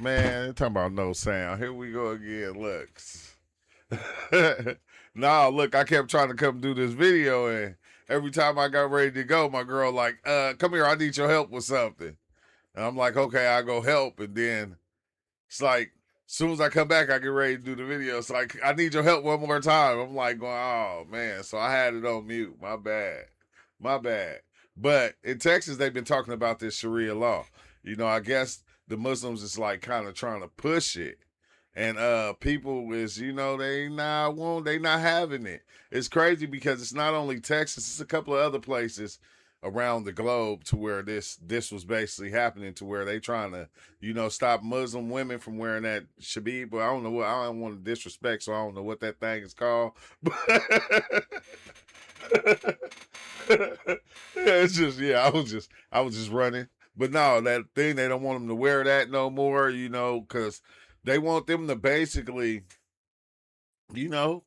Man, they talking about no sound. Here we go again. Looks. No, look, I kept trying to come do this video, and every time I got ready to go, my girl like, come here, I need your help with something. And I'm like, okay, I'll go help. And then it's like, as soon as I come back, I get ready to do the video. It's like, I need your help one more time. I'm like, going, oh man. So I had it on mute. My bad. My bad. But in Texas, they've been talking about this Sharia law. You know, I guess the Muslims is like kind of trying to push it. And people is, you know, they not having it. It's crazy because it's not only Texas, it's a couple of other places around the globe to where this was basically happening, to where they trying to, you know, stop Muslim women from wearing that shabib. But I don't know what, I don't want to disrespect, so I don't know what that thing is called. But it's just, yeah, I was just running. But no, that thing, they don't want them to wear that no more, you know, because they want them to basically, you know,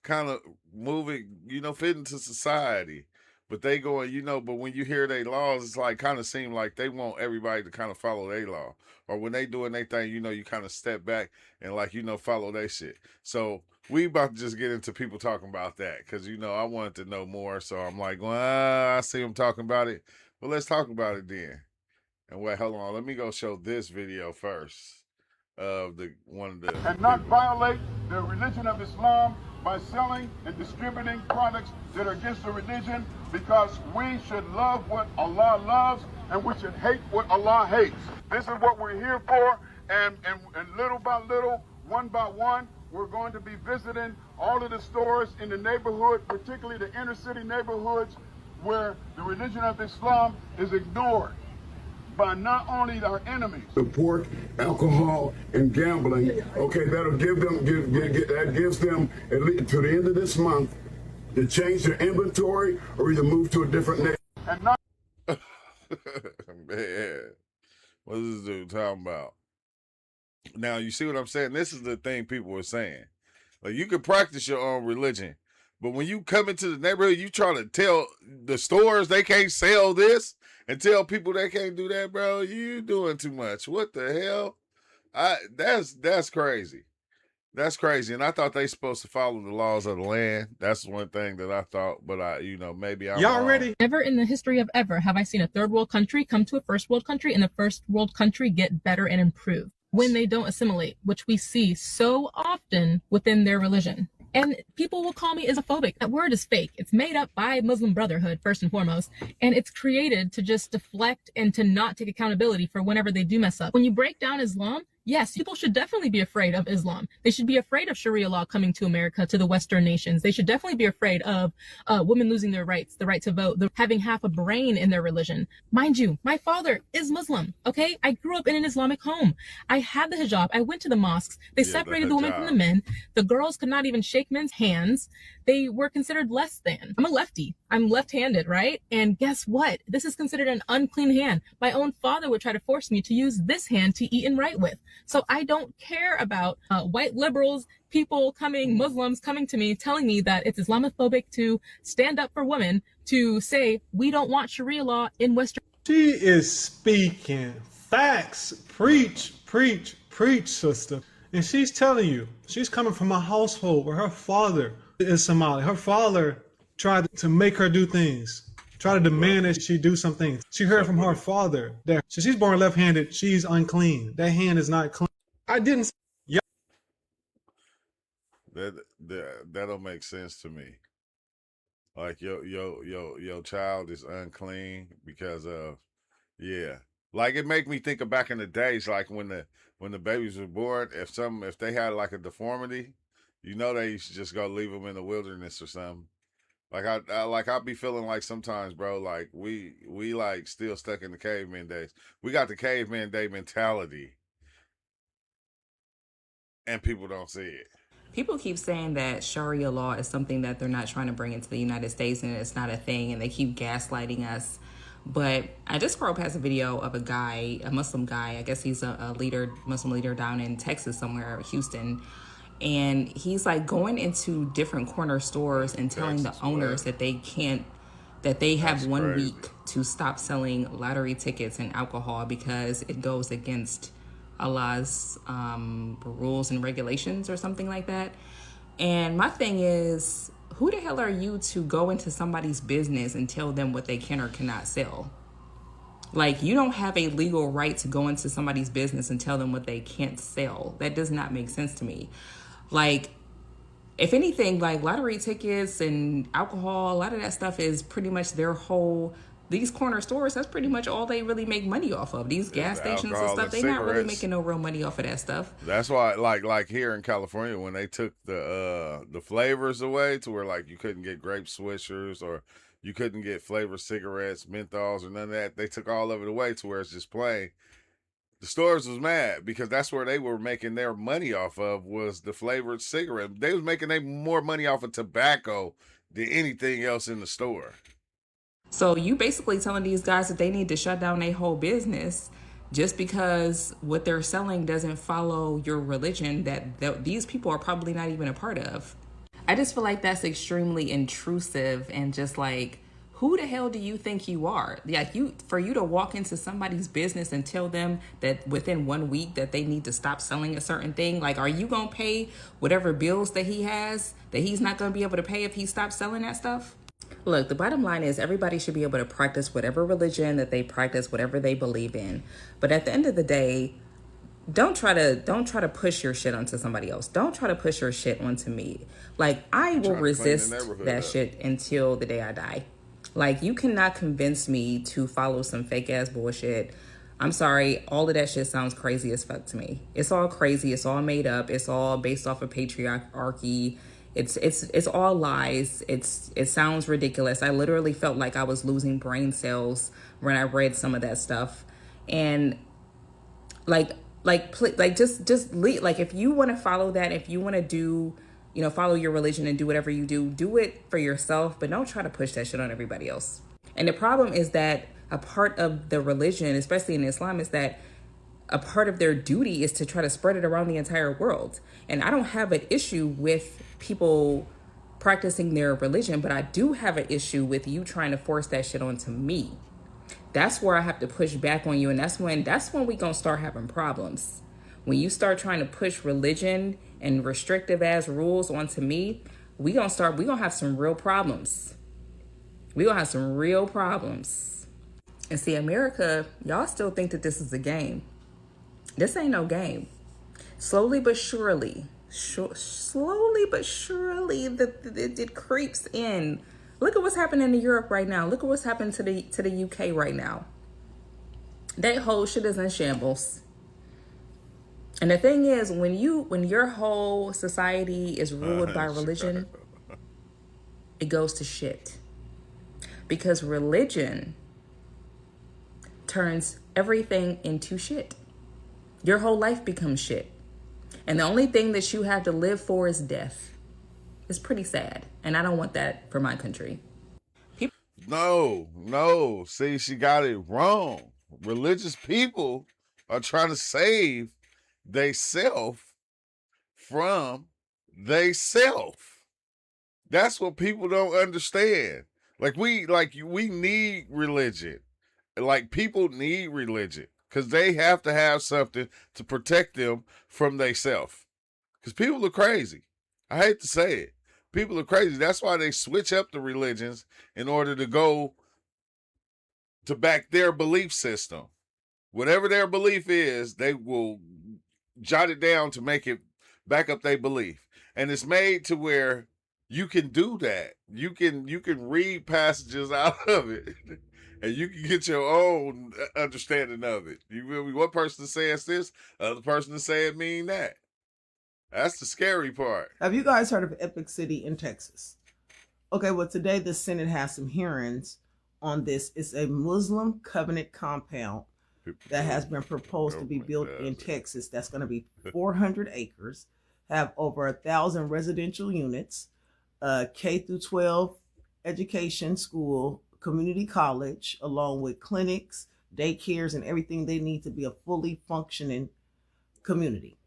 kind of move it, you know, fit into society. But they going, you know, but when you hear their laws, it's like kind of seem like they want everybody to kind of follow their law. Or when they doing their thing, you know, you kind of step back and like, you know, follow their shit. So we about to just get into people talking about that because, you know, I wanted to know more. So I'm like, well, I see them talking about it. Well, let's talk about it then. And wait, hold on. Let me go show this video first of the one of the and not violate the religion of Islam by selling and distributing products that are against the religion, because we should love what Allah loves and we should hate what Allah hates. This is what we're here for, and little by little, one by one, we're going to be visiting all of the stores in the neighborhood, particularly the inner city neighborhoods where the religion of Islam is ignored by not only our enemies. The pork, alcohol, and gambling. Okay, that'll give them, that gives them at least to the end of this month to change their inventory or either move to a different nation. And not man, what is this dude talking about? Now you see what I'm saying? This is the thing people are saying. Like, you can practice your own religion, but when you come into the neighborhood, you try to tell the stores they can't sell this and tell people they can't do that, bro. You doing too much. What the hell? That's crazy. That's crazy. And I thought they supposed to follow the laws of the land. That's one thing that I thought, but you know, maybe I'm Y'all wrong. ready? Never in the history of ever have I seen a third world country come to a first world country and the first world country get better and improve when they don't assimilate, which we see so often within their religion. And people will call me Islamophobic. That word is fake. It's made up by Muslim Brotherhood, first and foremost, and it's created to just deflect and to not take accountability for whenever they do mess up. When you break down Islam, yes, people should definitely be afraid of Islam. They should be afraid of Sharia law coming to America, to the Western nations. They should definitely be afraid of women losing their rights, the right to vote, having half a brain in their religion. Mind you, my father is Muslim, okay? I grew up in an Islamic home. I had the hijab. I went to the mosques. They separated the women from the men. The girls could not even shake men's hands. They were considered less than. I'm a lefty. I'm left-handed, right? And guess what? This is considered an unclean hand. My own father would try to force me to use this hand to eat and write with. So I don't care about white liberals, people coming, Muslims coming to me, telling me that it's Islamophobic to stand up for women, to say we don't want Sharia law in Western. She is speaking facts. Preach, preach, preach, sister. And she's telling you, she's coming from a household where her father is Somali. Her father tried to make her do things, try to demand that she do some things. She heard from her father that so she's born left-handed, she's unclean. That hand is not clean. I didn't. Yeah. That don't make sense to me. Like your child is unclean because of, yeah. Like, it make me think of back in the days, like when the babies were born, if they had like a deformity, you know, they used to just go leave them in the wilderness or something. Like I'll be feeling like sometimes, bro, like we like still stuck in the caveman days. We got the caveman day mentality, and people don't see it. People keep saying that Sharia law is something that they're not trying to bring into the United States and it's not a thing, and they keep gaslighting us. But I just scrolled past a video of a guy, a Muslim guy, I guess he's a leader, Muslim leader down in Texas somewhere, Houston. And he's like going into different corner stores and telling the owners that they can't, that they have 1 week to stop selling lottery tickets and alcohol because it goes against Allah's rules and regulations or something like that. And my thing is, who the hell are you to go into somebody's business and tell them what they can or cannot sell? Like, you don't have a legal right to go into somebody's business and tell them what they can't sell. That does not make sense to me. Like, if anything, like lottery tickets and alcohol, a lot of that stuff is pretty much their whole, these corner stores, that's pretty much all they really make money off of. These gas stations and stuff, they're not really making no real money off of that stuff. That's why, like here in California, when they took the flavors away to where like you couldn't get grape swishers or you couldn't get flavored cigarettes, menthols, or none of that, they took all of it away to where it's just plain. The stores was mad because that's where they were making their money off of, was the flavored cigarette. They was making more money off of tobacco than anything else in the store. So you basically telling these guys that they need to shut down their whole business just because what they're selling doesn't follow your religion that these people are probably not even a part of. I just feel like that's extremely intrusive and just like, who the hell do you think you are? Like, for you to walk into somebody's business and tell them that within 1 week that they need to stop selling a certain thing, like, are you gonna pay whatever bills that he has that he's not gonna be able to pay if he stops selling that stuff? Look, the bottom line is everybody should be able to practice whatever religion that they practice, whatever they believe in. But at the end of the day, don't try to push your shit onto somebody else. Don't try to push your shit onto me. Like, I will resist that shit until the day I die. Like, you cannot convince me to follow some fake ass bullshit. I'm sorry, all of that shit sounds crazy as fuck to me. It's all crazy. It's all made up. It's all based off of patriarchy. It's all lies. It sounds ridiculous. I literally felt like I was losing brain cells when I read some of that stuff. And just leave. Like, if you want to follow that, if you want to do, follow your religion and do whatever you do it for yourself, but don't try to push that shit on everybody else. And the problem is that a part of the religion, especially in Islam, is that a part of their duty is to try to spread it around the entire world. And I don't have an issue with people practicing their religion, but I do have an issue with you trying to force that shit onto me. That's where I have to push back on you, and that's when we gonna start having problems. When you start trying to push religion and restrictive ass rules onto me, we gonna have some real problems. We gonna have some real problems. And see, America, y'all still think that this is a game. This ain't no game. Slowly but surely, it creeps in. Look at what's happening to Europe right now. Look at what's happening to the UK right now. That whole shit is in shambles. And the thing is, when your whole society is ruled by religion, it goes to shit. Because religion turns everything into shit. Your whole life becomes shit. And the only thing that you have to live for is death. It's pretty sad. And I don't want that for my country. No. See, she got it wrong. Religious people are trying to save theyself from theyself. That's what people don't understand. We need religion. Like, people need religion because they have to have something to protect them from theyself. Because people are crazy. I hate to say it. People are crazy. That's why they switch up the religions in order to go to back their belief system. Whatever their belief is, they will jot it down to make it back up their belief. And it's made to where you can do that. You can read passages out of it. And you can get your own understanding of it. You feel me? One person says this, other person say it mean that. That's the scary part. Have you guys heard of Epic City in Texas? Okay, well, today the Senate has some hearings on this. It's a Muslim covenant compound that has been proposed to be built in Texas. That's going to be 400 acres, have over 1,000 residential units, K through 12 education school, community college, along with clinics, daycares, and everything they need to be a fully functioning community.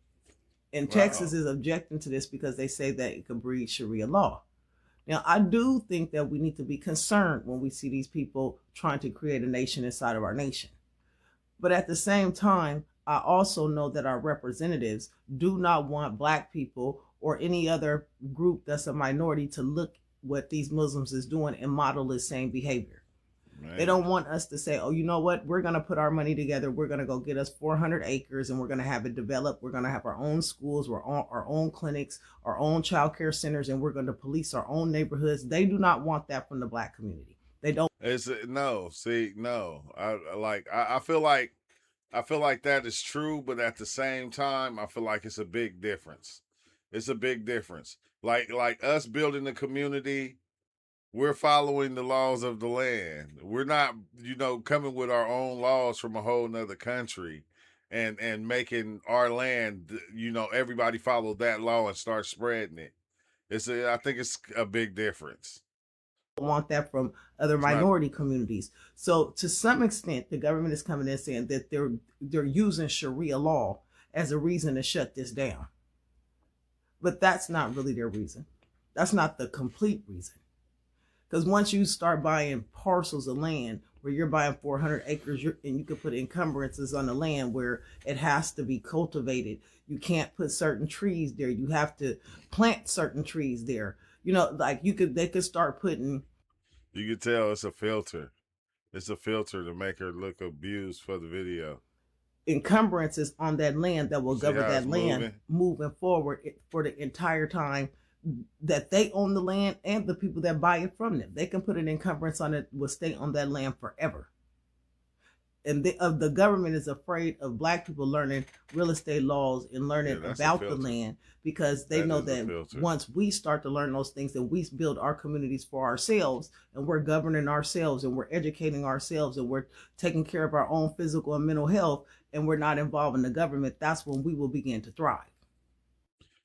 And Texas is objecting to this because they say that it could breed Sharia law. Now, I do think that we need to be concerned when we see these people trying to create a nation inside of our nation. But at the same time, I also know that our representatives do not want Black people or any other group that's a minority to look what these Muslims is doing and model the same behavior. Man. They don't want us to say, oh, you know what? We're going to put our money together. We're going to go get us 400 acres and we're going to have it developed. We're going to have our own schools, our own clinics, our own child care centers, and we're going to police our own neighborhoods. They do not want that from the Black community. They don't. No. I feel like that is true, but at the same time, I feel like it's a big difference. It's a big difference. Like us building the community, we're following the laws of the land. We're not, coming with our own laws from a whole nother country and making our land, everybody follow that law and start spreading it. I think it's a big difference. Want that from other minority communities. So to some extent, the government is coming in saying that they're using Sharia law as a reason to shut this down. But that's not really their reason. That's not the complete reason. Because once you start buying parcels of land where you're buying 400 acres and you can put encumbrances on the land where it has to be cultivated, you can't put certain trees there. You have to plant certain trees there. They could start putting. You could tell it's a filter. It's a filter to make her look abused for the video. Encumbrances on that land that will govern that land moving forward for the entire time that they own the land and the people that buy it from them. They can put an encumbrance on it, will stay on that land forever. And the government is afraid of Black people learning real estate laws and learning about the land, because they know that once we start to learn those things and we build our communities for ourselves and we're governing ourselves and we're educating ourselves and we're taking care of our own physical and mental health and we're not involving the government, that's when we will begin to thrive.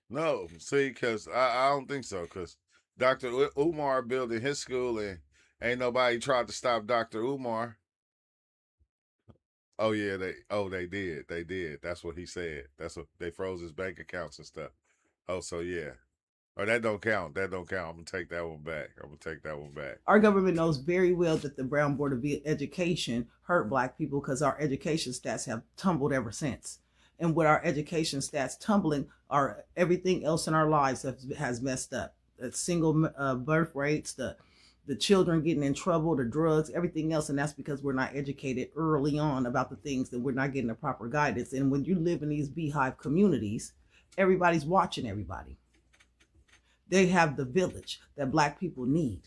No, see, because I don't think so, because Dr. Umar building his school and ain't nobody tried to stop Dr. Umar. Oh yeah, they did. That's what he said. That's what they froze his bank accounts and stuff. Oh, so yeah. Oh, that don't count. I'm gonna take that one back. Our government knows very well that the Brown Board of Education hurt Black people because our education stats have tumbled ever since. And with our education stats tumbling, everything else in our lives has messed up. The single birth rates, the children getting in trouble, the drugs, everything else. And that's because we're not educated early on about the things, that we're not getting the proper guidance. And when you live in these beehive communities, everybody's watching everybody. They have the village that Black people need.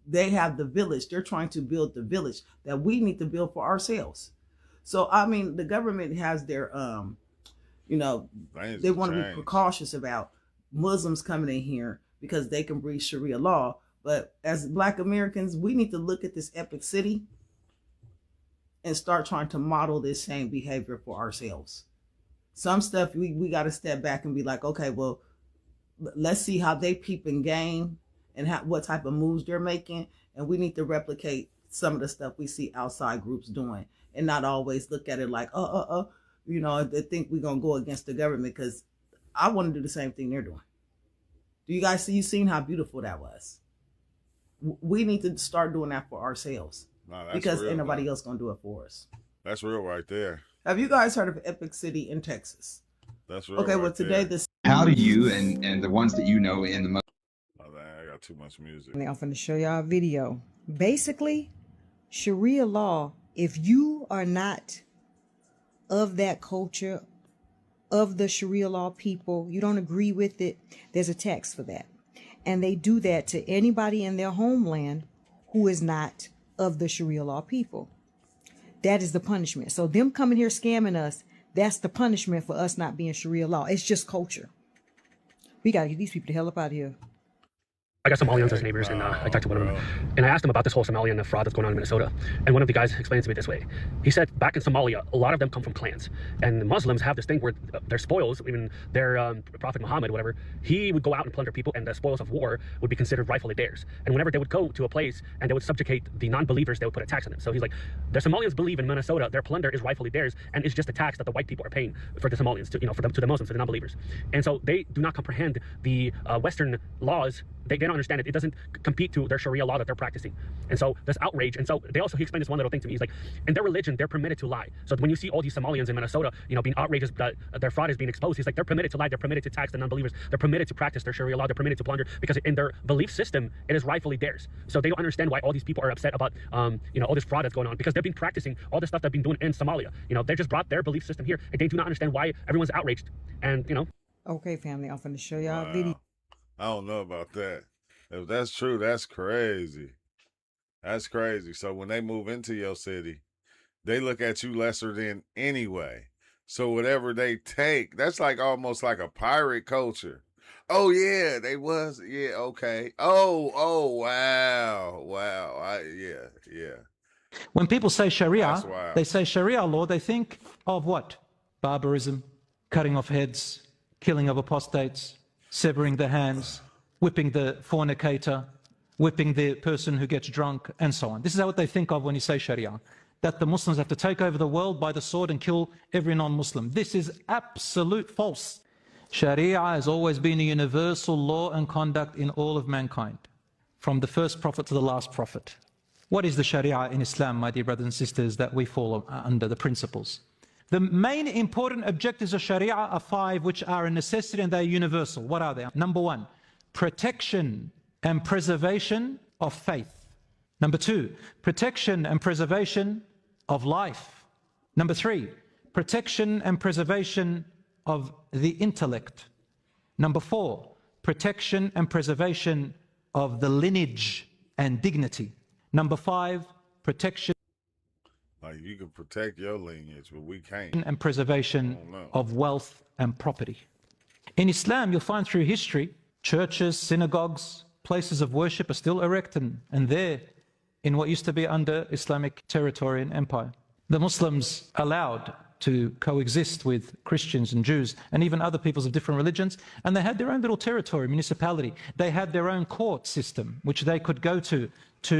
They have the village. They're trying to build the village that we need to build for ourselves. So, I mean, the government has their, they want to be precautious about Muslims coming in here because they can breach Sharia law. But as Black Americans, we need to look at this epic city and start trying to model this same behavior for ourselves. Some stuff we got to step back and be like, okay, well, let's see how they peep and game and what type of moves they're making. And we need to replicate some of the stuff we see outside groups doing and not always look at it like, they think we're going to go against the government, because I want to do the same thing they're doing. Do you guys see? You seen how beautiful that was? We need to start doing that for ourselves, because ain't nobody else gonna do it for us. That's real right there. Have you guys heard of Epic City in Texas? That's real. Okay, right well today there. How do you and the ones that you know in the most? Oh, I got too much music. I'm going to show y'all a video. Basically, Sharia law, if you are not of that culture, of the Sharia law people, you don't agree with it, there's a tax for that. And they do that to anybody in their homeland who is not of the Sharia law people. That is the punishment. So them coming here scamming us, that's the punishment for us not being Sharia law. It's just culture. We got to get these people the hell up out of here. I got Somalians as neighbors, and I talked to one of them, and I asked them about this whole Somalian fraud that's going on in Minnesota. And one of the guys explained to me this way. He said back in Somalia, a lot of them come from clans, and the Muslims have this thing where their spoils, even their Prophet Muhammad, whatever, he would go out and plunder people, and the spoils of war would be considered rightfully theirs. And whenever they would go to a place and they would subjugate the non-believers, they would put a tax on them. So he's like, the Somalians believe in Minnesota, their plunder is rightfully theirs, and it's just a tax that the white people are paying for the Somalians, to the Muslims, to the non-believers. And so they do not comprehend the Western laws they don't understand it. It doesn't compete to their Sharia law that they're practicing. And so there's outrage. And so he explained this one little thing to me. He's like, in their religion, they're permitted to lie. So when you see all these Somalians in Minnesota, being outrageous that their fraud is being exposed, he's like, they're permitted to lie. They're permitted to tax the non-believers. They're permitted to practice their Sharia law. They're permitted to plunder because in their belief system, it is rightfully theirs. So they don't understand why all these people are upset about, all this fraud that's going on, because they've been practicing all the stuff they've been doing in Somalia. They just brought their belief system here, and they do not understand why everyone's outraged. And, Okay, family, I'm finna show y'all a video. I don't know about that. If that's true, that's crazy. That's crazy. So when they move into your city, they look at you lesser than anyway. So whatever they take, that's like almost like a pirate culture. Oh yeah, they was. Yeah, okay. Oh, wow. Yeah. When people say Sharia, wild. they say Sharia law, they think of what? Barbarism, cutting off heads, killing of apostates, severing the hands, whipping the fornicator, whipping the person who gets drunk, and so on. This is what they think of when you say Sharia, that the Muslims have to take over the world by the sword and kill every non-Muslim. This is absolute false. Sharia has always been a universal law and conduct in all of mankind, from the first prophet to the last prophet. What is the Sharia in Islam, my dear brothers and sisters, that we fall under, the principles? The main important objectives of Sharia are 5, which are a necessity and they're universal. What are they? Number 1, protection and preservation of faith. Number 2, protection and preservation of life. Number 3, protection and preservation of the intellect. Number 4, protection and preservation of the lineage and dignity. Number 5, protection Like you can protect your lineage, but we can't. and preservation of wealth and property. In Islam, you'll find through history, churches, synagogues, places of worship are still erect and there in what used to be under Islamic territory and empire. The Muslims allowed to coexist with Christians and Jews and even other peoples of different religions, and they had their own little territory, municipality. They had their own court system, which they could go to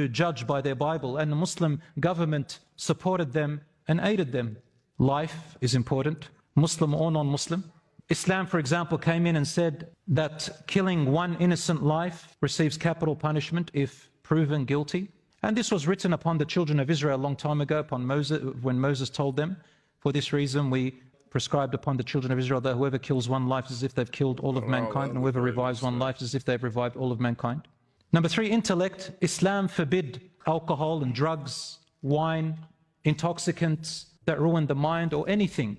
judge by their Bible, and the Muslim government supported them and aided them. Life is important, Muslim or non-Muslim. Islam, for example, came in and said that killing one innocent life receives capital punishment if proven guilty. And this was written upon the children of Israel a long time ago, upon Moses, when Moses told them, for this reason we prescribed upon the children of Israel that whoever kills one life is as if they've killed all of mankind, and whoever revives one life is as if they've revived all of mankind. Number 3, intellect. Islam forbid alcohol and drugs, wine, intoxicants that ruin the mind, or anything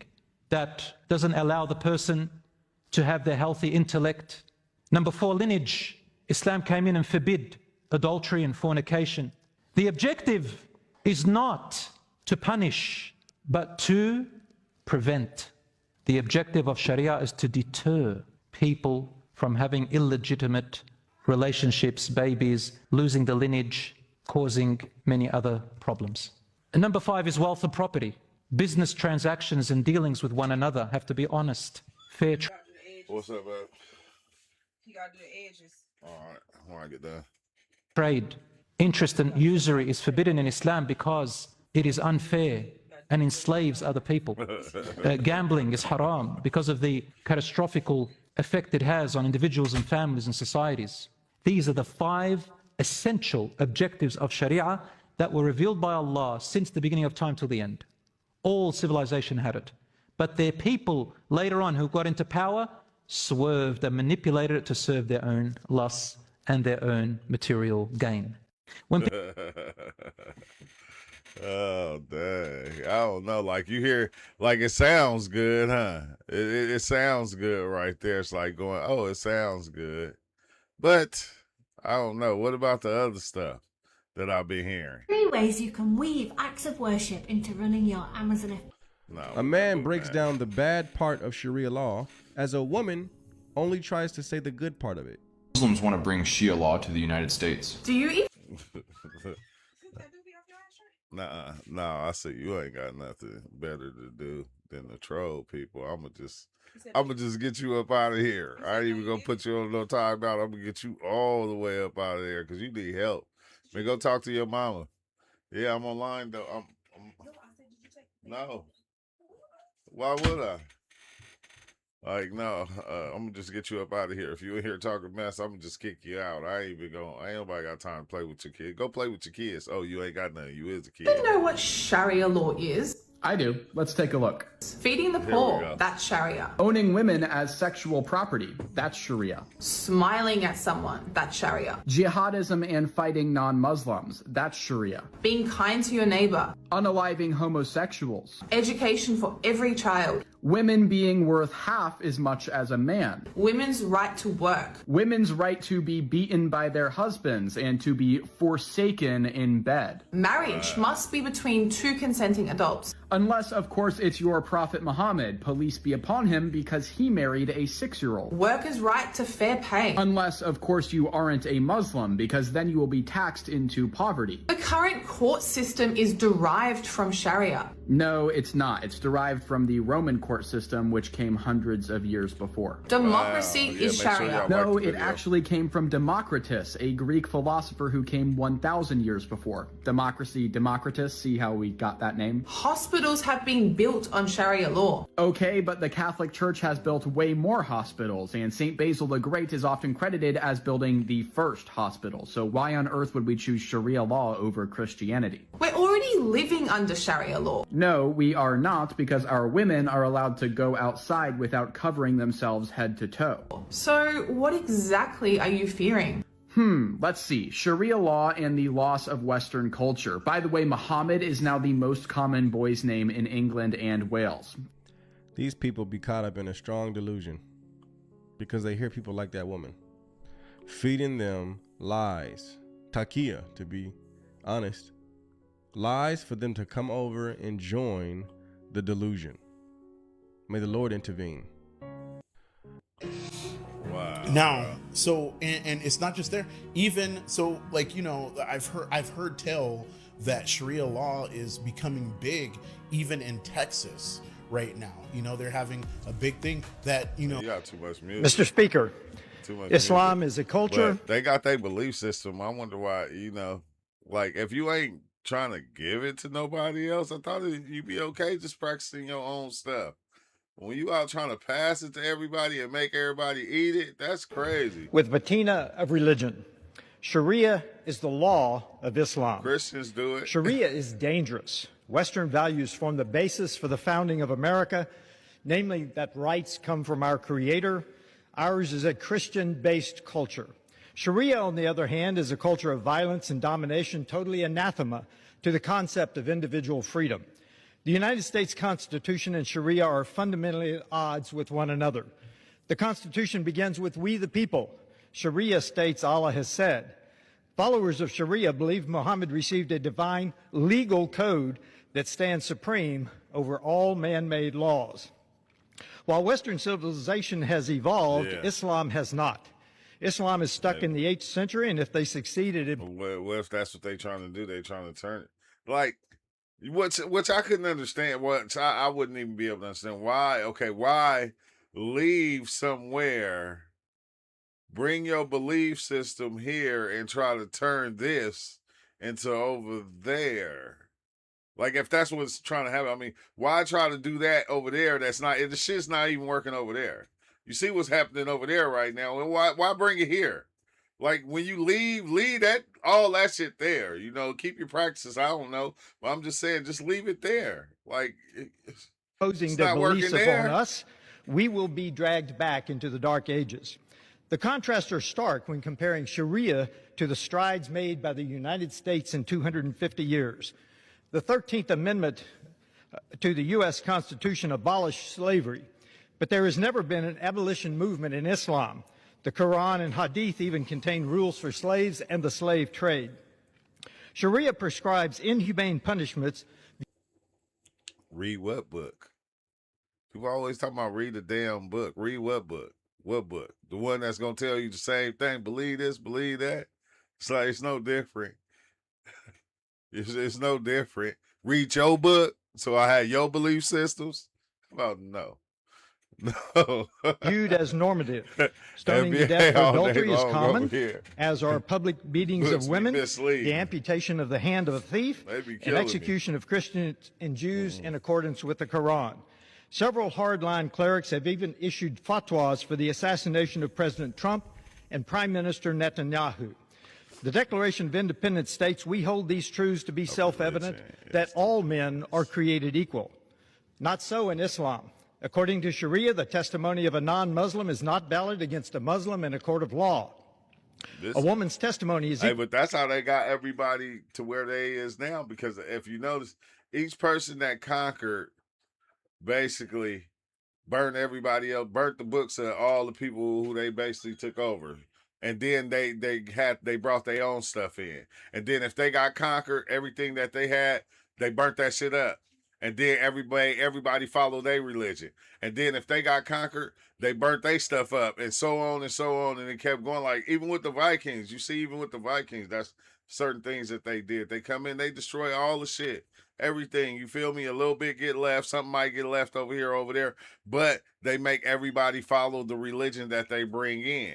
that doesn't allow the person to have their healthy intellect. Number 4, lineage. Islam came in and forbid adultery and fornication. The objective is not to punish, but to prevent. The objective of Sharia is to deter people from having illegitimate relationships, babies, losing the lineage, causing many other problems. And number 5 is wealth and property. Business transactions and dealings with one another have to be honest, fair. What's up, man? You gotta do the edges. All right, when I get done. Trade, interest and usury is forbidden in Islam because it is unfair and enslaves other people. Gambling is haram because of the catastrophical effect it has on individuals and families and societies. These are the 5 essential objectives of Sharia that were revealed by Allah since the beginning of time till the end. All civilization had it. But their people later on who got into power swerved and manipulated it to serve their own lusts and their own material gain. When Oh, dang. I don't know. Like you hear, like it sounds good, huh? It sounds good right there. It's like going, oh, it sounds good. But I don't know. What about the other stuff that I've been hearing? 3 ways you can weave acts of worship into running your Amazon. No, A man breaks down the bad part of Sharia law as a woman only tries to say the good part of it. Muslims want to bring Shia law to the United States. Do you even? Nah, I see you ain't got nothing better to do than to troll people. I'ma just get you up out of here. I ain't even gonna put you on no timeout. I'm gonna get you all the way up out of there because you need help. Man, go talk to your mama. Yeah, I'm online though. No. Why would I? Like, no, I'm gonna just get you up out of here. If you in here talking mess, I'm gonna just kick you out. I ain't even going. Ain't nobody got time to play with your kid. Go play with your kids. Oh, you ain't got nothing. You is a kid. Do you know what Sharia law is? I do. Let's take a look. Feeding the poor, that's Sharia. Owning women as sexual property, that's Sharia. Smiling at someone, that's Sharia. Jihadism and fighting non-Muslims, that's Sharia. Being kind to your neighbor. Unaliving homosexuals. Education for every child. Women being worth half as much as a man. Women's right to work. Women's right to be beaten by their husbands and to be forsaken in bed. Marriage must be between two consenting adults. Unless, of course, it's your Prophet Muhammad. Police be upon him because he married a 6-year-old. Workers' right to fair pay. Unless, of course, you aren't a Muslim, because then you will be taxed into poverty. The current court system is derived from Sharia. No, it's not. It's derived from the Roman court system, which came hundreds of years before. Democracy is Sharia. No, it actually came from Democritus, a Greek philosopher who came 1,000 years before. Democracy, Democritus, see how we got that name? Hospitals have been built on Sharia law. Okay, but the Catholic Church has built way more hospitals, and St. Basil the Great is often credited as building the first hospital. So why on earth would we choose Sharia law over Christianity? We're already living under Sharia law. No, we are not, because our women are allowed to go outside without covering themselves head to toe. So what exactly are you fearing? Let's see. Sharia law and the loss of Western culture. By the way, Muhammad is now the most common boy's name in England and Wales. These people be caught up in a strong delusion because they hear people like that woman feeding them lies. Takia, to be honest. Lies for them to come over and join the delusion. May the Lord intervene. Wow. Now, so and it's not just there. Even so, like, you know, I've heard tell that Sharia law is becoming big even in Texas right now. You know, they're having a big thing that, you know. You got too much music. Mr. Speaker, Too much Islam music. is a culture. But they got their belief system. I wonder why, you know, like if you ain't trying to give it to nobody else, I thought you'd be okay just practicing your own stuff. When you out trying to pass it to everybody and make everybody eat it, that's crazy. With patina of religion. Sharia is the law of Islam. Christians do it. Sharia is dangerous. Western values form the basis for the founding of America, namely that rights come from our Creator. Ours is a Christian-based culture. Sharia, on the other hand, is a culture of violence and domination, totally anathema to the concept of individual freedom. The United States Constitution and Sharia are fundamentally at odds with one another. The Constitution begins with "we the people." Sharia states Allah has said. Followers of Sharia believe Muhammad received a divine legal code that stands supreme over all man-made laws. While Western civilization has evolved, Islam has not. Islam is stuck in the 8th century, and if they succeeded in... What if that's what they trying to do? They trying to turn it. Like, which I couldn't understand. Which I wouldn't even be able to understand. Why? Okay, why leave somewhere, bring your belief system here, and try to turn this into over there? Like, if that's what's trying to happen, I mean, why try to do that over there? That's not, the shit's not even working over there. You see what's happening over there right now, and why bring it here? Like, when you leave that, all that shit there. You know, keep your practices. I don't know, but I'm just saying, just leave it there. Like, imposing their beliefs upon us, we will be dragged back into the Dark Ages. The contrasts are stark when comparing Sharia to the strides made by the United States in 250 years. The 13th Amendment to the U.S. Constitution abolished slavery, but there has never been an abolition movement in Islam. The Quran and Hadith even contain rules for slaves and the slave trade. Sharia prescribes inhumane punishments. Read what book? People always talk about read the damn book. Read what book? What book? The one that's going to tell you the same thing. Believe this, believe that. It's like, it's no different. It's no different. Read your book, so I had your belief systems. Well, no. No. Viewed as normative. Stoning to death for adultery is common, as are public beatings of women, the amputation of the hand of a thief, and execution of Christians and Jews in accordance with the Quran. Several hardline clerics have even issued fatwas for the assassination of President Trump and Prime Minister Netanyahu. The Declaration of Independence states we hold these truths to be self-evident, that all men are created equal. Not so in Islam. According to Sharia, the testimony of a non-Muslim is not valid against a Muslim in a court of law. A woman's testimony is... Hey, but that's how they got everybody to where they is now, because if you notice, each person that conquered basically burnt everybody else, burnt the books of all the people who they basically took over. And then they brought their own stuff in. And then if they got conquered, everything that they had, they burnt that shit up. And then everybody followed their religion. And then if they got conquered, they burnt their stuff up, and so on and so on. And it kept going. Like, even with the Vikings, you see, even with the Vikings, that's certain things that they did. They come in, they destroy all the shit. Everything, you feel me? A little bit get left, something might get left over here, over there. But they make everybody follow the religion that they bring in.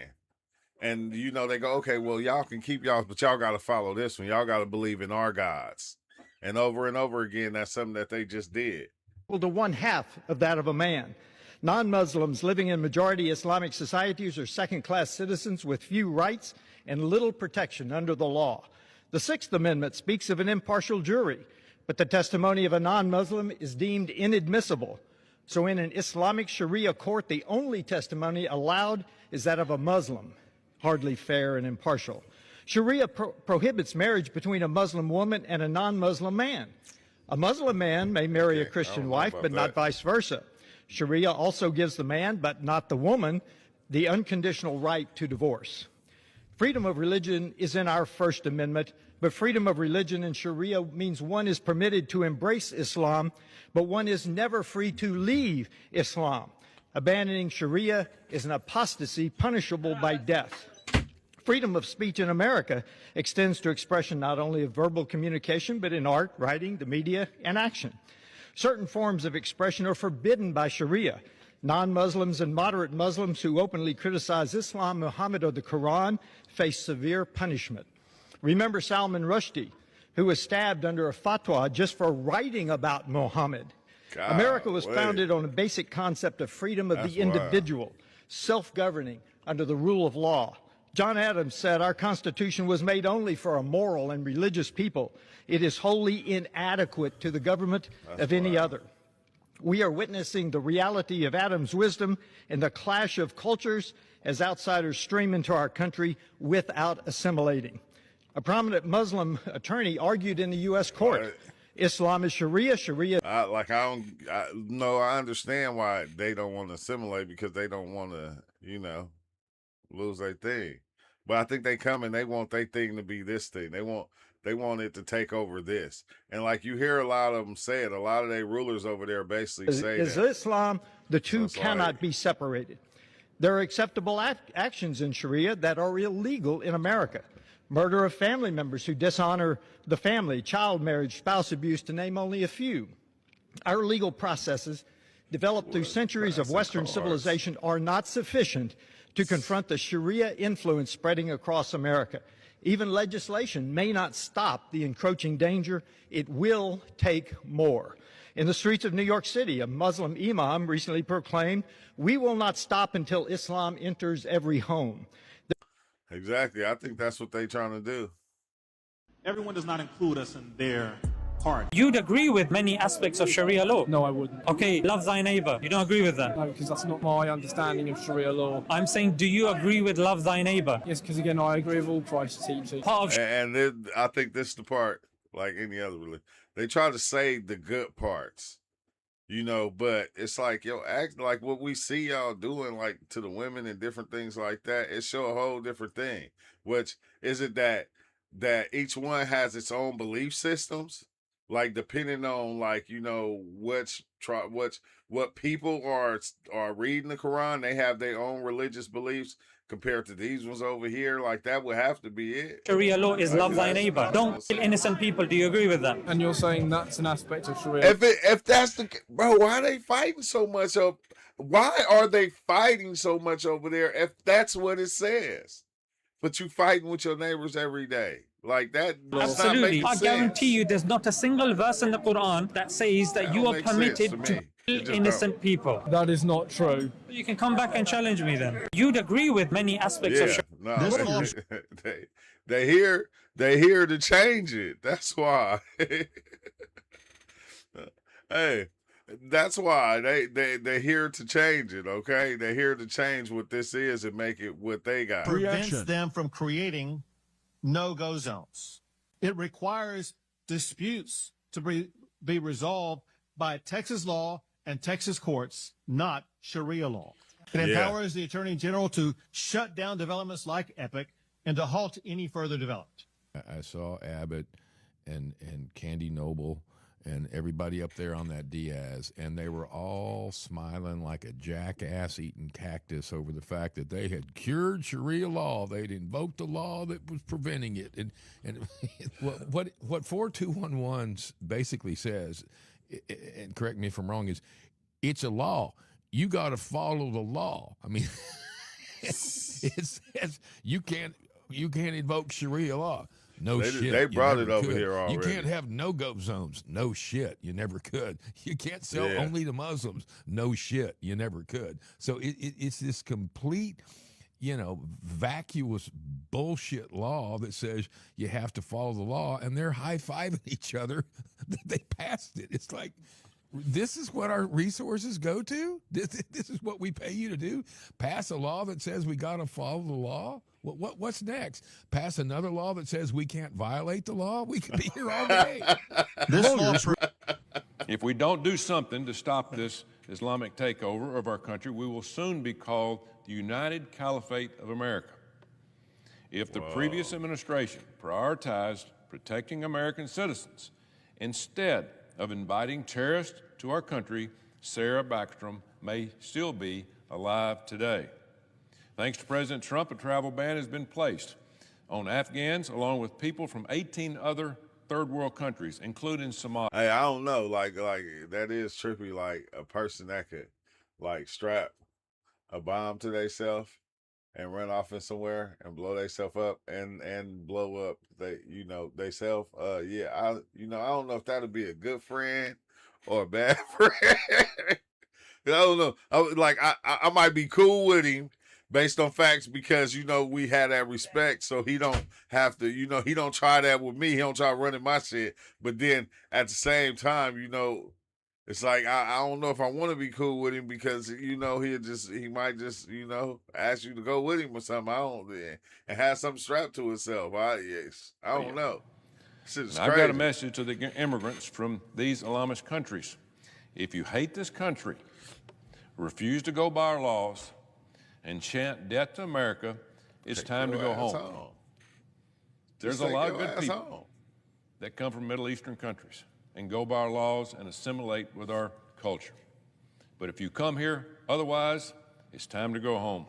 And, you know, they go, okay, well, y'all can keep y'all, but y'all got to follow this one. Y'all got to believe in our gods. And over again, that's something that they just did. Equal to 1/2 of that of a man. Non-Muslims living in majority Islamic societies are second-class citizens with few rights and little protection under the law. The Sixth Amendment speaks of an impartial jury, but the testimony of a non-Muslim is deemed inadmissible. So in an Islamic Sharia court, the only testimony allowed is that of a Muslim. Hardly fair and impartial. Sharia prohibits marriage between a Muslim woman and a non-Muslim man. A Muslim man may marry a Christian wife, but not vice versa. Sharia also gives the man, but not the woman, the unconditional right to divorce. Freedom of religion is in our First Amendment, but freedom of religion in Sharia means one is permitted to embrace Islam, but one is never free to leave Islam. Abandoning Sharia is an apostasy punishable by death. Freedom of speech in America extends to expression not only of verbal communication, but in art, writing, the media, and action. Certain forms of expression are forbidden by Sharia. Non-Muslims and moderate Muslims who openly criticize Islam, Muhammad, or the Quran face severe punishment. Remember Salman Rushdie, who was stabbed under a fatwa just for writing about Muhammad. America was founded on a basic concept of freedom of the individual, self-governing under the rule of law. John Adams said our Constitution was made only for a moral and religious people. It is wholly inadequate to the government of any other. We are witnessing the reality of Adams' wisdom in the clash of cultures as outsiders stream into our country without assimilating. A prominent Muslim attorney argued in the U.S. court, Islam is Sharia, Sharia... I understand why they don't want to assimilate, because they don't want to, you know, lose their thing. But I think they come and they want their thing to be this thing. They want it to take over this. And like you hear a lot of them say it, a lot of their rulers over there basically say Is that. Islam, the two cannot be separated. There are acceptable actions in Sharia that are illegal in America. Murder of family members who dishonor the family, child marriage, spouse abuse, to name only a few. Our legal processes, developed through centuries of Western civilization, are not sufficient to confront the Sharia influence spreading across America. Even legislation may not stop the encroaching danger. It will take more. In the streets of New York City, a Muslim imam recently proclaimed, "We will not stop until Islam enters every home." Exactly. I think that's what they're trying to do. Everyone does not include us in their part. You'd agree with many aspects of Sharia law? No, I wouldn't. Okay, love thy neighbor. You don't agree with that? No, because that's not my understanding of Sharia law. I'm saying, do you agree with love thy neighbor? Yes, because again, I agree with all Christ's teachings. I think this is the part, like any other religion, they try to say the good parts, you know, but it's like, yo, act like what we see y'all doing, like to the women and different things like that. It show a whole different thing, which is it that each one has its own belief systems, like depending on, like, you know, what people are reading the Quran, they have their own religious beliefs compared to these ones over here. Like, that would have to be it. Sharia law is love thy neighbor. Don't kill innocent people. Do you agree with that? And you're saying that's an aspect of Sharia? If that's the, bro, why are they fighting so much up? Why are they fighting so much over there if that's what it says? But you fighting with your neighbors every day. Like that. Absolutely. I guarantee you there's not a single verse in the Quran that says that you are permitted to innocent people. That is not true. You can come back and challenge me then. You'd agree with many aspects of Yeah, no, they here to change it. That's why. Hey, that's why they're here to change it. Okay, they're here to change what this is and make it what they got. Prevents them from creating no-go zones. It requires disputes to be resolved by Texas law and Texas courts, not Sharia law. It empowers the Attorney General to shut down developments like Epic and to halt any further development. I saw Abbott and Candy Noble and everybody up there on that Diaz, and they were all smiling like a jackass eating cactus over the fact that they had cured Sharia law. They'd invoked the law that was preventing it. And what 4211 basically says, and correct me if I'm wrong, is it's a law. You got to follow the law. I mean, it says you can't invoke Sharia law. No shit. They brought it over could. here already. You can't have no-go zones. No shit. You never could. You can't sell only to Muslims. No shit. You never could. So it's this complete, vacuous bullshit law that says you have to follow the law, and they're high-fiving each other that they passed it. It's like, this is what our resources go to? This is what we pay you to do? Pass a law that says we got to follow the law? What's next? Pass another law that says we can't violate the law? We could be here all day. If we don't do something to stop this Islamic takeover of our country, we will soon be called the United Caliphate of America. If the previous administration prioritized protecting American citizens instead of inviting terrorists to our country, Sarah Backstrom may still be alive today. Thanks to President Trump, a travel ban has been placed on Afghans along with people from 18 other third world countries, including Somalia. Hey, I don't know, like that is trippy. Like a person that could like strap a bomb to themselves and run off in somewhere and blow themselves up and blow up they self. I don't know if that'll be a good friend or a bad friend. I don't know. I might be cool with him based on facts because we had that respect, so he don't have to, he don't try that with me. He don't try running my shit. But then at the same time, it's like I don't know if I want to be cool with him because he might just ask you to go with him or something. And have something strapped to himself. I don't know. I've got a message to the immigrants from these Islamic countries. If you hate this country, refuse to go by our laws, and chant death to America, it's time to go home. There's a lot of good people that come from Middle Eastern countries and go by our laws and assimilate with our culture. But if you come here otherwise, it's time to go home.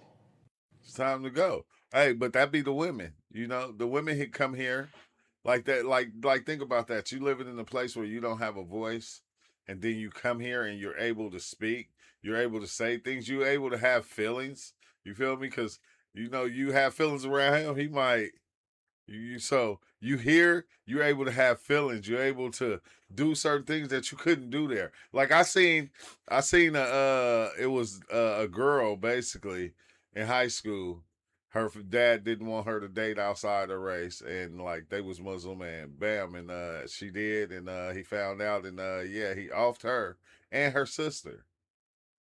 It's time to go. Hey, but that be the women. The women who come here like that, like think about that. You living in a place where you don't have a voice, and then you come here and you're able to speak. You're able to say things. You're able to have feelings. You feel me? Because you have feelings around him. He might. So you're able to have feelings. You're able to do certain things that you couldn't do there. Like I seen it was a girl basically in high school. Her dad didn't want her to date outside her race, and like they was Muslim, and bam, and she did, and he found out, and he offed her and her sister.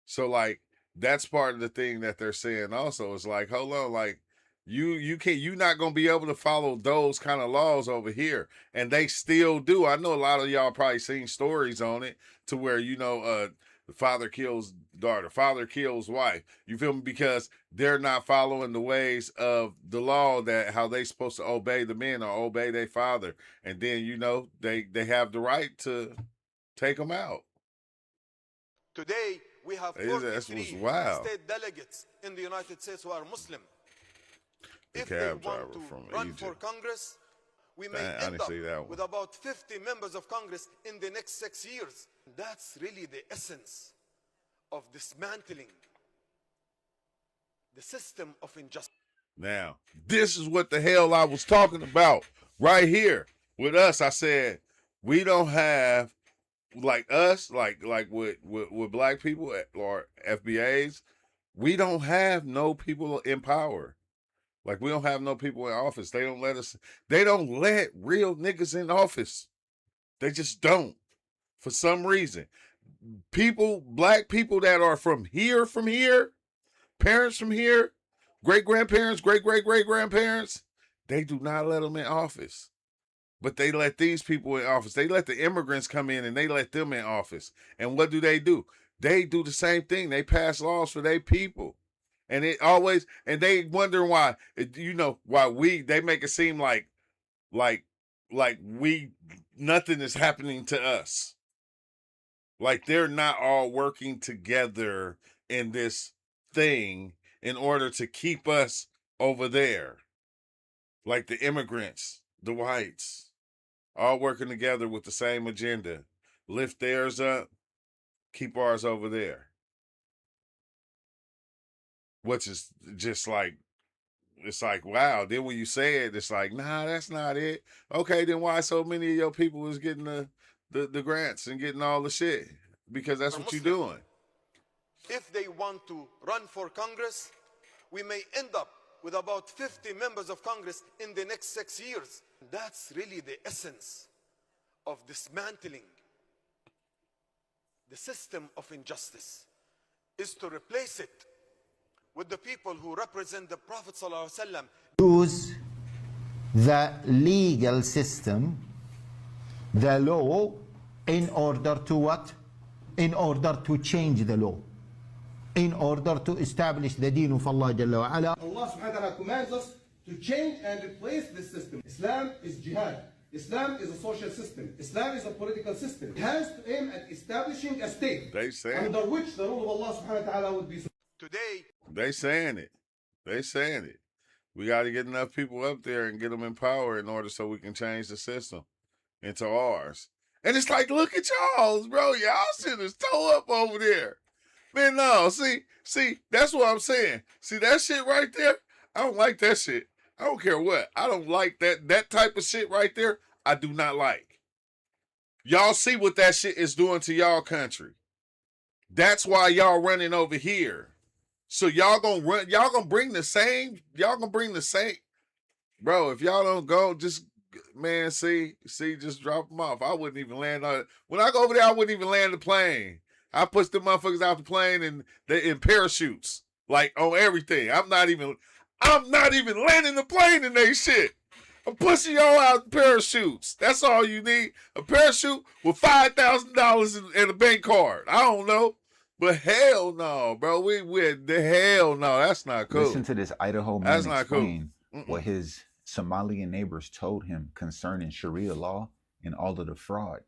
So like that's part of the thing that they're saying also is like, hold on, like you're not gonna be able to follow those kind of laws over here, and they still do. I know a lot of y'all probably seen stories on it to where the father kills daughter, father kills wife. You feel me? Because they're not following the ways of the law that how they supposed to obey the men or obey their father, and then they have the right to take them out. Today we have 43 state delegates in the United States who are Muslim. If they want to run for Congress, we may end up with about 50 members of Congress in the next 6 years. That's really the essence of dismantling the system of injustice. Now, this is what the hell I was talking about right here with us. I said, we don't have like us, like with black people or FBAs, we don't have no people in power. Like, we don't have no people in office. They don't let real niggas in office. They just don't. For some reason. Black people that are from here, parents from here, great-grandparents, great-great-great-grandparents, they do not let them in office. But they let these people in office. They let the immigrants come in and they let them in office. And what do? They do the same thing. They pass laws for their people. And they wonder why, they make it seem like nothing is happening to us. Like, they're not all working together in this thing in order to keep us over there. Like the immigrants, the whites, all working together with the same agenda. Lift theirs up, keep ours over there. Which is just like, it's like, wow. Then when you say it, it's like, nah, that's not it. Okay, then why so many of your people is getting the grants and getting all the shit? Because that's what you're doing. If they want to run for Congress, we may end up with about 50 members of Congress in the next 6 years. That's really the essence of dismantling the system of injustice, is to replace it with the people who represent the Prophet ﷺ. Use the legal system, the law, in order to what? In order to change the law. In order to establish the deen of Allah Jalla wa Ala. Allah subhanahu wa ta'ala commands us to change and replace this system. Islam is jihad. Islam is a social system. Islam is a political system. It has to aim at establishing a state under which the rule of Allah subhanahu wa ta'ala would be. Today, they saying it. We got to get enough people up there and get them in power in order so we can change the system into ours. And it's like, look at y'all, bro. Y'all shit is toe up over there. Man, no, see, that's what I'm saying. See that shit right there? I don't like that shit. I don't care what. I don't like that type of shit right there. I do not like. Y'all see what that shit is doing to y'all country. That's why y'all running over here. So y'all gonna bring the same. Bro, if y'all don't go, just, man, just drop them off. I wouldn't even land on it. When I go over there, I wouldn't even land the plane. I push the motherfuckers out the plane and they in parachutes. Like, on everything. I'm not even landing the plane in they shit. I'm pushing y'all out in parachutes. That's all you need. A parachute with $5,000 in a bank card. I don't know. But hell no, bro. Hell no. That's not cool. Listen to this Idaho man explain what his Somalian neighbors told him concerning Sharia law and all of the fraud.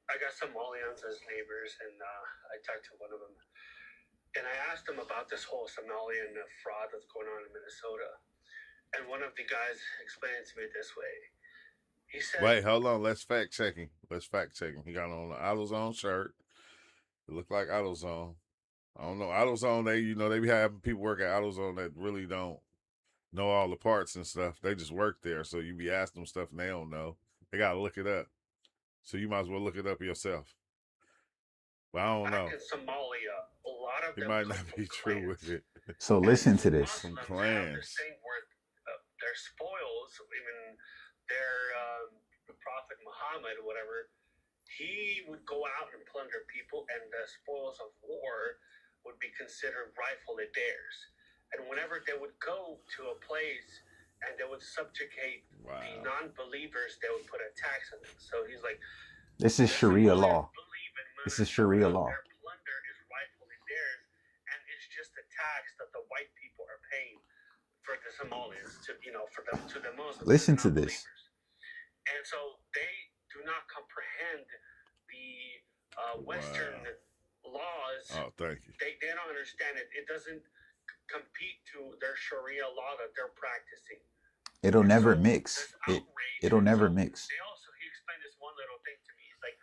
I got Somalians as neighbors, and I talked to one of them. And I asked him about this whole Somalian fraud that's going on in Minnesota. And one of the guys explained it to me this way. He said, wait, hold on. Let's fact check him. He got on an AutoZone shirt. It looked like AutoZone. I don't know. AutoZone, they be having people work at AutoZone that really don't know all the parts and stuff. They just work there. So you be asking them stuff and they don't know. They got to look it up. So you might as well look it up yourself. But I don't know. In Somalia, a lot of it might not be true with it. So listen to this. Some clans. Their spoils, even their Prophet Muhammad or whatever, he would go out and plunder people, and the spoils of war would be considered rightfully theirs. And whenever they would go to a place and they would subjugate the non-believers, they would put a tax on them. So he's like, this is Sharia law. This is Sharia law. Their plunder is rightfully theirs, and it's just a tax that the white people are paying for the Somalians to the Muslims. Listen to this. And so they do not comprehend the Western laws. Oh, thank you. They don't understand it. It doesn't compete to their Sharia law that they're practicing. It'll never mix. It'll never mix. He explained this one little thing to me. He's like,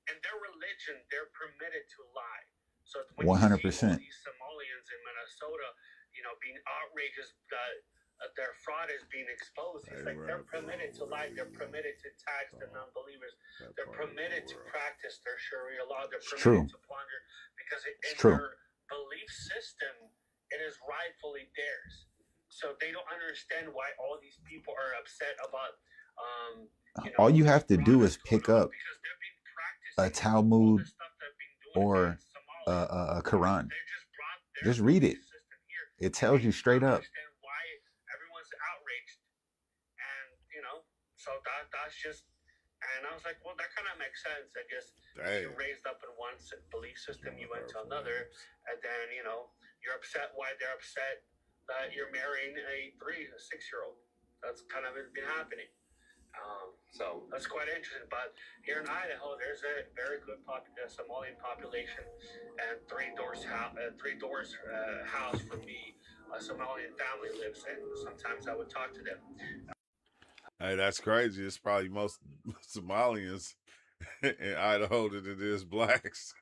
in their religion, they're permitted to lie. So when 100%. you see all these Somalians in Minnesota, being outrageous their fraud is being exposed. It's like they're permitted to lie. They're permitted to tax the non-believers. They're permitted to practice their Sharia law. They're permitted to plunder because in their belief system, it is rightfully theirs. So they don't understand why all these people are upset about. All you have to do is pick up a Talmud or a Quran. Just read it. It tells you straight up. Why everyone's outraged, and so that's just. And I was like, well, that kind of makes sense. I guess you're raised up in one belief system, you went to another, and then you're upset why they're upset that you're marrying a 6-year-old. That's kind of been happening. So that's quite interesting. But here in Idaho, there's a very good Somalian population, and three doors house for me, a Somalian family lives in. Sometimes I would talk to them. Hey, that's crazy. It's probably most Somalians in Idaho than it is blacks.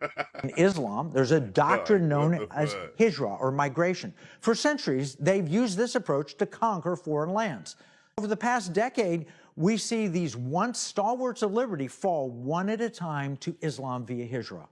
In Islam, there's a doctrine known as hijra, or migration. For centuries, they've used this approach to conquer foreign lands. Over the past decade, we see these once stalwarts of liberty fall one at a time to Islam via hijra.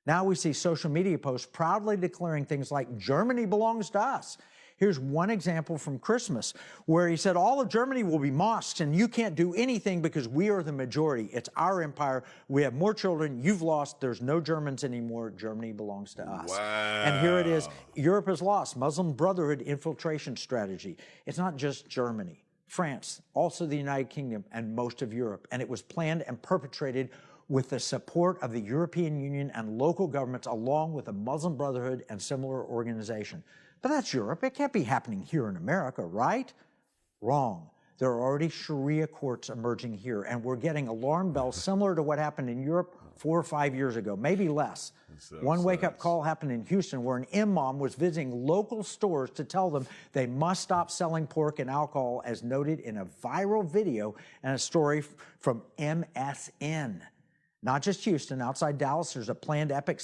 Now we see social media posts proudly declaring things like, Germany belongs to us. Here's one example from Christmas where he said, all of Germany will be mosques and you can't do anything because we are the majority. It's our empire. We have more children. You've lost. There's no Germans anymore. Germany belongs to us. Wow. And here it is. Europe has lost. Muslim Brotherhood infiltration strategy. It's not just Germany. France, also the United Kingdom, and most of Europe. And it was planned and perpetrated with the support of the European Union and local governments, along with the Muslim Brotherhood and similar organization. But that's Europe. It can't be happening here in America, right? Wrong. There are already Sharia courts emerging here, and we're getting alarm bells similar to what happened in Europe 4 or 5 years ago, maybe less. One wake-up call happened in Houston where an imam was visiting local stores to tell them they must stop selling pork and alcohol, as noted in a viral video and a story from MSN. Not just Houston. Outside Dallas, there's a planned epic...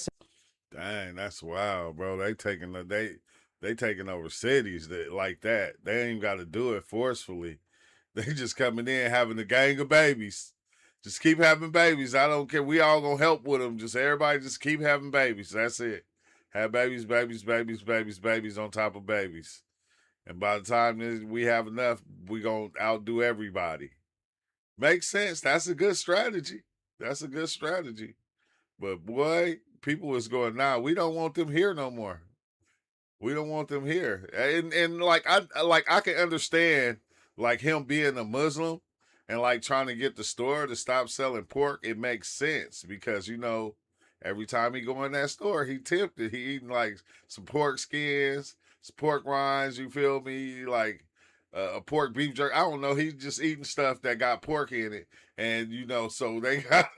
Dang, that's wild, bro. They taking over cities like that. They ain't got to do it forcefully. They just coming in having a gang of babies. Just keep having babies. I don't care. We all gonna help with them. Just everybody just keep having babies. That's it. Have babies, babies, babies, babies, babies on top of babies. And by the time we have enough, we gonna outdo everybody. Makes sense. That's a good strategy. That's a good strategy. But boy, people is going, nah, we don't want them here no more. We don't want them here. And like I can understand like him being a Muslim and like trying to get the store to stop selling pork. It makes sense because every time he go in that store, he tempted. He eating like some pork skins, some pork rinds, you feel me? Like a pork beef jerky. I don't know. He's just eating stuff that got pork in it. And so they got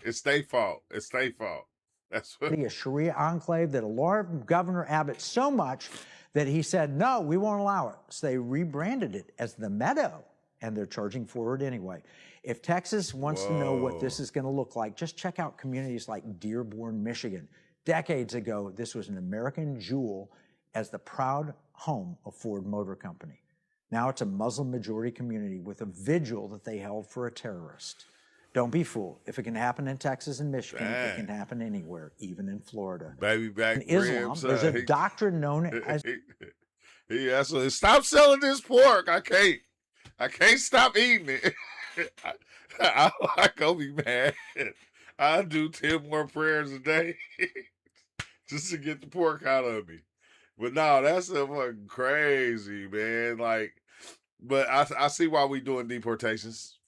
it's their fault. It's their fault. That's what a Sharia enclave that alarmed Governor Abbott so much that he said, no, we won't allow it. So they rebranded it as the Meadow, and they're charging for it anyway. If Texas wants to know what this is going to look like, just check out communities like Dearborn, Michigan. Decades ago, this was an American jewel as the proud home of Ford Motor Company. Now it's a Muslim-majority community with a vigil that they held for a terrorist. Don't be fooled. If it can happen in Texas and Michigan, it can happen anywhere, even in Florida. Baby back in Islam, there's a doctrine known as... So stop selling this pork. I can't stop eating it. I go be mad. I do 10 more prayers a day just to get the pork out of me. But no, that's a fucking crazy, man. Like, but I see why we doing deportations.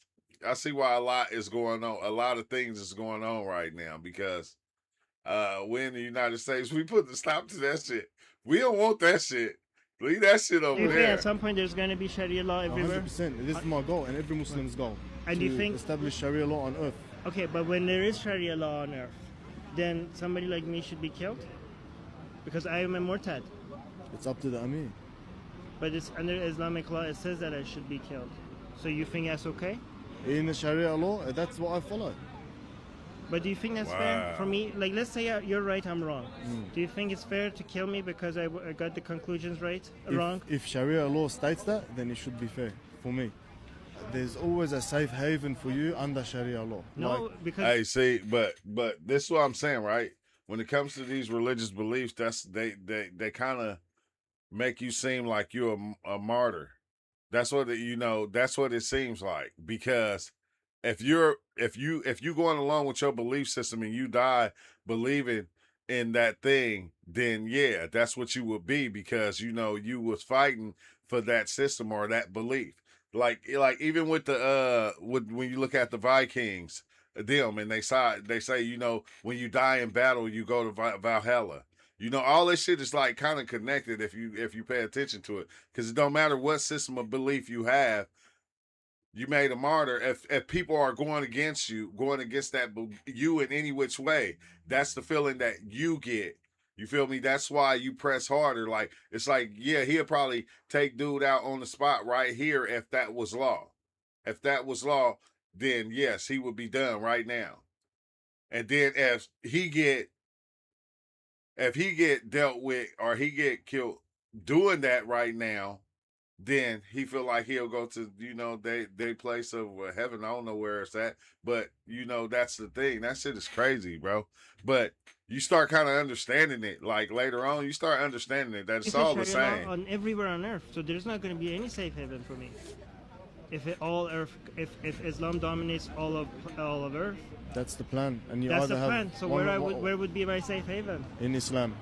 I see why a lot is going on. A lot of things is going on right now because we in the United States, we put the stop to that shit. We don't want that shit. Leave that shit over there. At some point there's going to be Sharia law everywhere? 100%. This is my goal and every Muslim's goal. And do you think... establish Sharia law on earth. Okay, but when there is Sharia law on earth, then somebody like me should be killed? Because I am a murtad. It's up to the Amir. But it's under Islamic law, it says that I should be killed. So you think that's okay? In the Sharia law, that's what I follow. But do you think that's fair for me? Like, let's say you're right, I'm wrong. Do you think it's fair to kill me because I got the conclusions wrong? If Sharia law states that, then it should be fair for me. There's always a safe haven for you under Sharia law. No, because hey, see, but this is what I'm saying, right? When it comes to these religious beliefs, that's they kind of make you seem like you're a martyr. That's what that's what it seems like, because if you going along with your belief system and you die believing in that thing, then yeah, that's what you would be, because you was fighting for that system or that belief. Like even with the when you look at the Vikings, them, and they say when you die in battle you go to Valhalla. All this shit is like kind of connected if you pay attention to it, because it don't matter what system of belief you have, you made a martyr. If people are going against that you in any which way, that's the feeling that you get. You feel me? That's why you press harder. Like, it's like, yeah, he'll probably take dude out on the spot right here if that was law. If that was law, then yes, he would be done right now. And then if he get dealt with or he get killed doing that right now, then he feel like he'll go to they place of heaven. I don't know where it's at, but that's the thing. That shit is crazy, bro. But you start kind of understanding it. Like later on, you start understanding it that it's all the same on everywhere on earth. So there's not going to be any safe haven for me. If Islam dominates all of earth. That's the plan, and you that's either the plan. So where would be my safe haven? In Islam.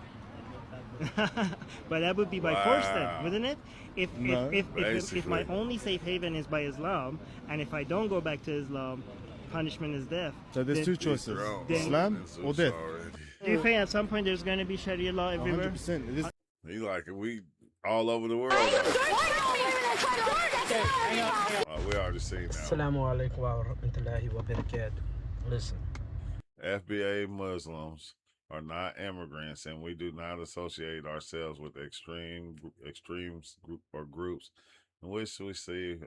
But that would be by force then, wouldn't it? If my only safe haven is by Islam, and if I don't go back to Islam, punishment is death. So there's two choices: Islam or death. Do you think at some point there's going to be Sharia law everywhere? 100%. He like we all over the world. We already seen that. Assalamu alaikum wa rahmatullahi wa barakatuh. Listen. FBA Muslims are not immigrants, and we do not associate ourselves with extremes or groups in which we see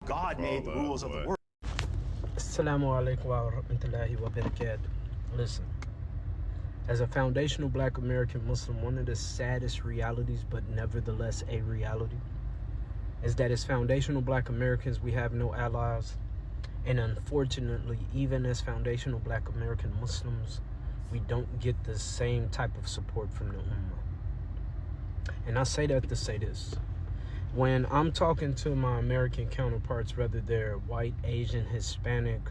God made the rules of the world. Assalamu alaikum wa rahmatullahi wa barakatuh. Listen. As a foundational Black American Muslim, one of the saddest realities, but nevertheless a reality, is that as foundational Black Americans, we have no allies. And unfortunately, even as foundational Black American Muslims, we don't get the same type of support from the Ummah. And I say that to say this. When I'm talking to my American counterparts, whether they're white, Asian, Hispanic,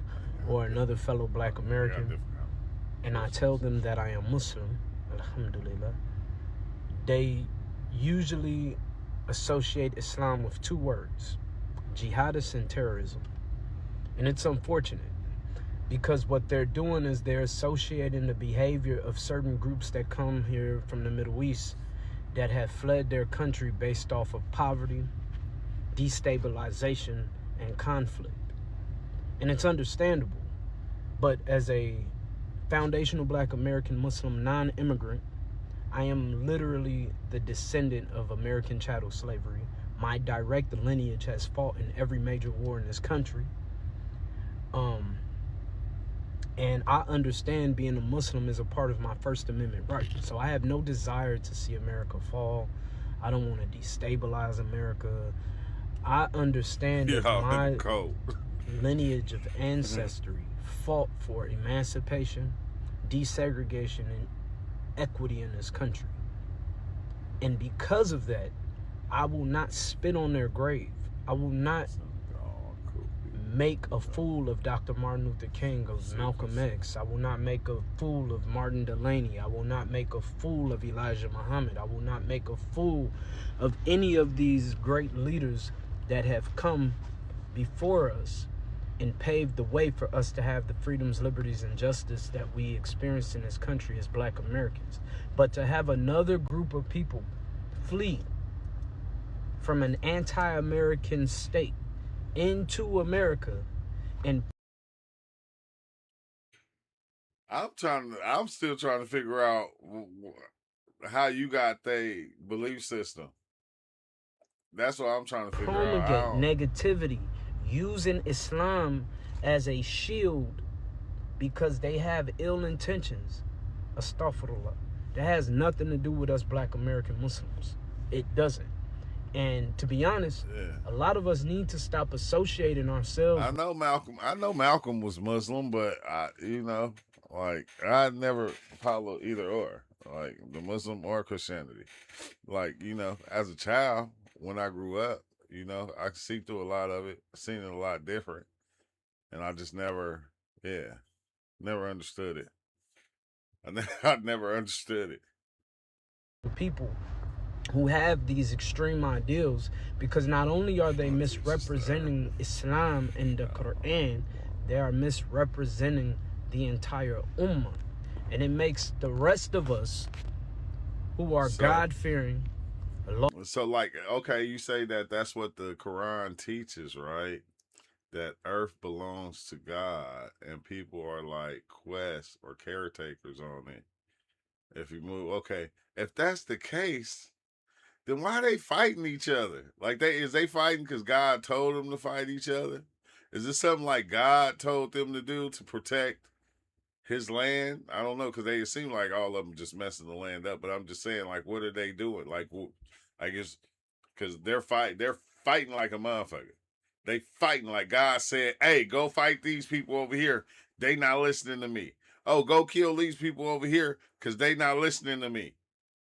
or another fellow Black American, and I tell them that I am Muslim, alhamdulillah, they usually associate Islam with two words: jihadists and terrorism. And it's unfortunate, because what they're doing is they're associating the behavior of certain groups that come here from the Middle East that have fled their country based off of poverty, destabilization, and conflict. And it's understandable. But as a foundational Black American Muslim non-immigrant, I am literally the descendant of American chattel slavery. My direct lineage has fought in every major war in this country. And I understand being a Muslim is a part of my First Amendment right. So I have no desire to see America fall. I don't want to destabilize America. I understand that my lineage of ancestry fought for emancipation, desegregation, and equity in this country. And because of that, I will not spit on their grave. I will not make a fool of Dr. Martin Luther King, of Malcolm X. I will not make a fool of Martin Delaney. I will not make a fool of Elijah Muhammad. I will not make a fool of any of these great leaders that have come before us and paved the way for us to have the freedoms, liberties, and justice that we experience in this country as Black Americans. But to have another group of people flee from an anti-American state into America, and I'm still trying to figure out how you got their belief system. That's what I'm trying to figure out. Negativity, using Islam as a shield because they have ill intentions. Astaghfirullah. That has nothing to do with us Black American Muslims. It doesn't. And to be honest, a lot of us need to stop associating ourselves. I know Malcolm was Muslim, but I never followed either or, like the Muslim or Christianity. Like, as a child, when I grew up, I could see through a lot of it, seen it a lot different. And I just never understood it. I never understood it. People who have these extreme ideals, because not only are they misrepresenting Islam and the Quran, they are misrepresenting the entire ummah. And it makes the rest of us who are God-fearing. So, like, okay, you say that's what the Quran teaches, right? That earth belongs to God and people are like quests or caretakers on it. If you move, okay, if that's the case, then why are they fighting each other? Like, is they fighting because God told them to fight each other? Is this something like God told them to do to protect his land? I don't know, because they seem like all of them just messing the land up. But I'm just saying, like, what are they doing? Like, I guess because they're fighting like a motherfucker. They fighting like God said, hey, go fight these people over here. They not listening to me. Oh, go kill these people over here because they not listening to me.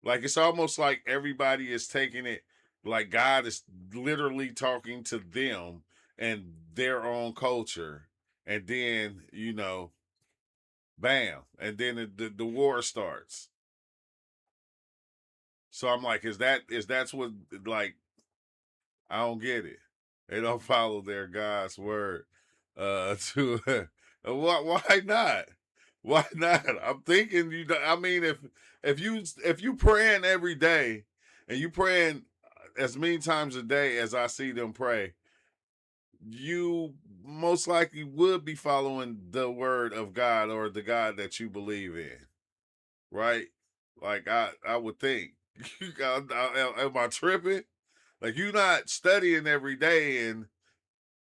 Like, it's almost like everybody is taking it like God is literally talking to them and their own culture. And then, bam. And then the war starts. So I'm like, is that's what, like, I don't get it. They don't follow their God's word. Why not? Why not? I'm thinking I mean, if you praying every day and you praying as many times a day as I see them pray, you most likely would be following the word of God or the God that you believe in, right? Like I would think. Am I tripping? Like, you not studying every day and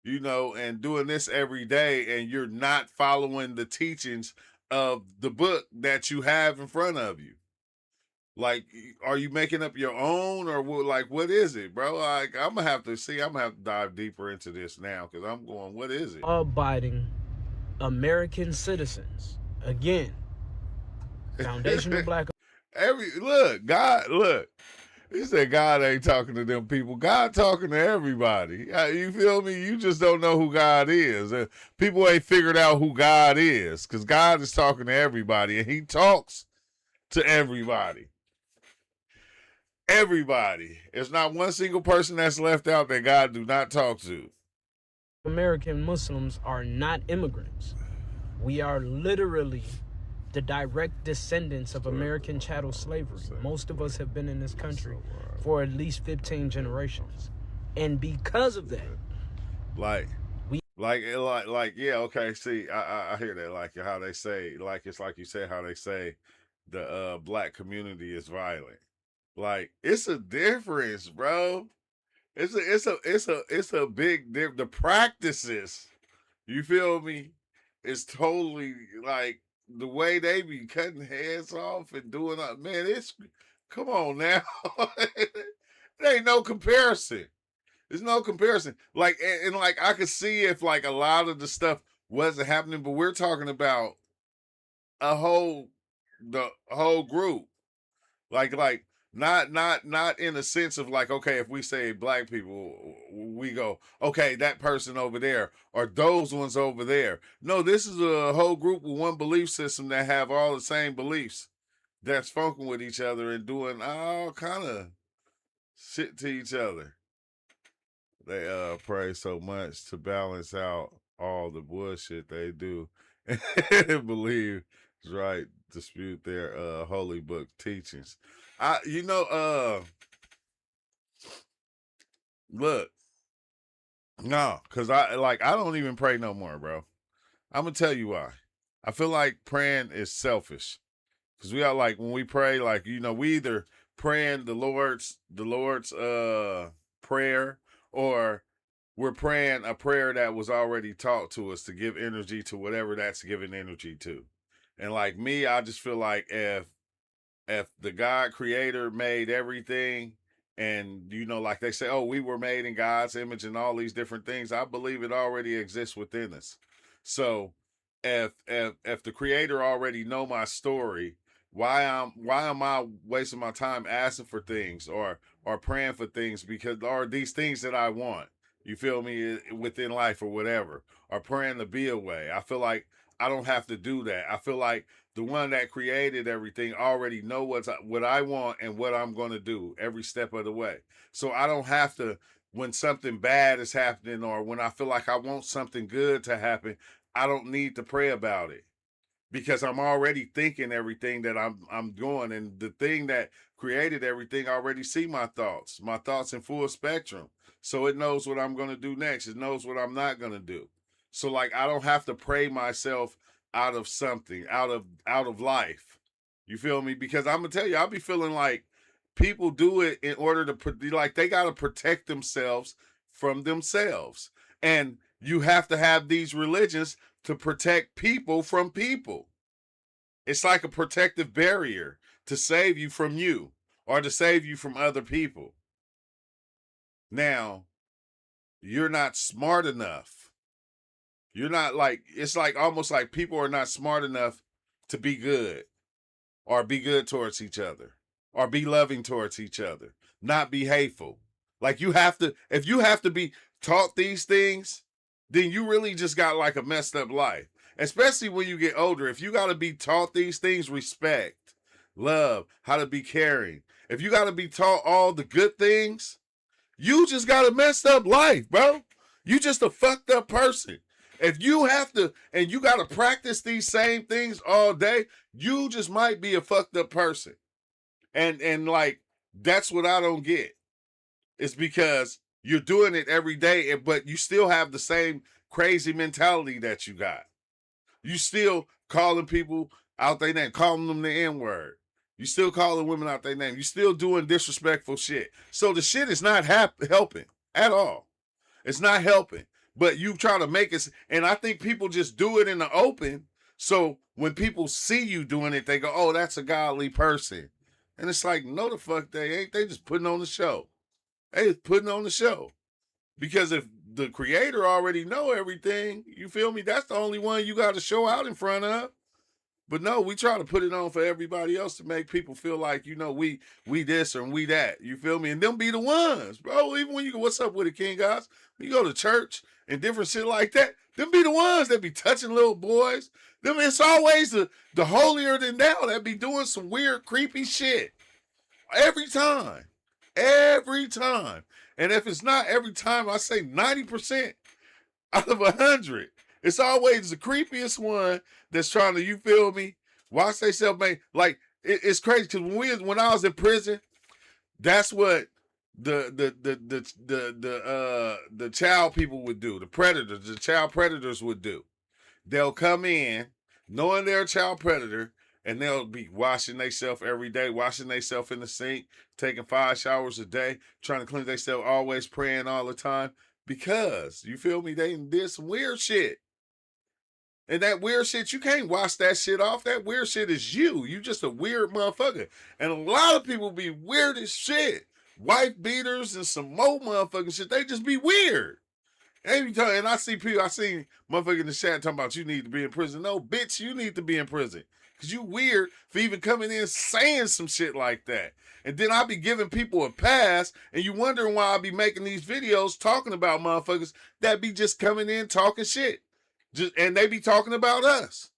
and doing this every day, and you're not following the teachings of the book that you have in front of you. Like, are you making up your own, or what is it, bro? Like, I'm gonna have to dive deeper into this now, because I'm going, what is it? Abiding American citizens. Again, foundational Black. Look. He said God ain't talking to them people. God talking to everybody. You feel me? You just don't know who God is. People ain't figured out who God is, because God is talking to everybody, and he talks to everybody. Everybody. There's not one single person that's left out that God do not talk to. American Muslims are not immigrants. We are literally the direct descendants of American chattel slavery. Most of us have been in this country for at least 15 generations. And because of that, yeah, okay, see, I hear that, like how they say, like, it's like you said, how they say the Black community is violent. Like, it's a difference, bro. It's a big difference. The practices, you feel me? It's totally like the way they be cutting heads off and doing that. Man, come on now. There ain't no comparison. There's no comparison. Like, and like, I could see if like a lot of the stuff wasn't happening, but we're talking about the whole group. Like not in a sense of like, okay, if we say Black people, we go, okay, that person over there or those ones over there. No, this is a whole group with one belief system that have all the same beliefs, that's funking with each other and doing all kind of shit to each other. They pray so much to balance out all the bullshit they do and believe is right, dispute their holy book teachings. Look, no, because I don't even pray no more, bro. I'm gonna tell you why. I feel like praying is selfish, because we are like, when we pray, like, we either praying the Lord's prayer, or we're praying a prayer that was already taught to us to give energy to whatever that's giving energy to. And like me, I just feel like if the God creator made everything, and you know, like they say, oh, we were made in God's image and all these different things, I believe it already exists within us. So if the creator already know my story, why am I wasting my time asking for things or praying for things, because are these things that I want, you feel me, within life or whatever, or praying to be away? I feel like I don't have to do that. I feel like the one that created everything already know what I want and what I'm going to do every step of the way. So I don't have to, when something bad is happening or when I feel like I want something good to happen, I don't need to pray about it, because I'm already thinking everything that I'm doing, and the thing that created everything already see my thoughts in full spectrum. So it knows what I'm going to do next. It knows what I'm not going to do. So like I don't have to pray myself out of something, out of life. You feel me? Because I'm gonna tell you, I'll be feeling like people do it in order to, like, they got to protect themselves from themselves. And you have to have these religions to protect people from people. It's like a protective barrier to save you from you or to save you from other people. Now, you're not smart enough. You're not like, it's like almost like people are not smart enough to be good or be good towards each other or be loving towards each other, not be hateful. Like you have to, if you have to be taught these things, then you really just got like a messed up life. Especially when you get older. If you got to be taught these things, respect, love, how to be caring. If you got to be taught all the good things, you just got a messed up life, bro. You just a fucked up person. If you have to, and you got to practice these same things all day, you just might be a fucked up person. And like, that's what I don't get. It's because you're doing it every day, but you still have the same crazy mentality that you got. You still calling people out their name, calling them the N-word. You still calling women out their name. You still doing disrespectful shit. So the shit is not helping at all. It's not helping. But you try to make it, and I think people just do it in the open. So when people see you doing it, they go, oh, that's a godly person. And it's like, no, the fuck they ain't. They just putting on the show. They just putting on the show. Because if the creator already know everything, you feel me? That's the only one you got to show out in front of. But no, we try to put it on for everybody else to make people feel like, you know, we this or we that. You feel me? And them be the ones, bro. Even when you go, what's up with it, King Guys? When you go to church and different shit like that, them be the ones that be touching little boys. Them, it's always the holier than thou that be doing some weird, creepy shit. Every time. Every time. And if it's not every time, I say 90% out of 100. It's always the creepiest one that's trying to, you feel me, watch they self make. Like, it's crazy because when I was in prison, that's what the child people would do. The child predators would do. They'll come in knowing they're a child predator, and they'll be washing themselves every day, washing themselves in the sink, taking 5 showers a day, trying to clean themselves, always praying all the time. Because, you feel me, they did some weird shit. And that weird shit, you can't wash that shit off. That weird shit is you. You just a weird motherfucker. And a lot of people be weird as shit. Wife beaters and some more motherfucking shit. They just be weird. Every time, and I seen motherfuckers in the chat talking about you need to be in prison. No, bitch, you need to be in prison. Because you weird for even coming in saying some shit like that. And then I be giving people a pass, and you wondering why I be making these videos talking about motherfuckers that be just coming in talking shit. And they be talking about us.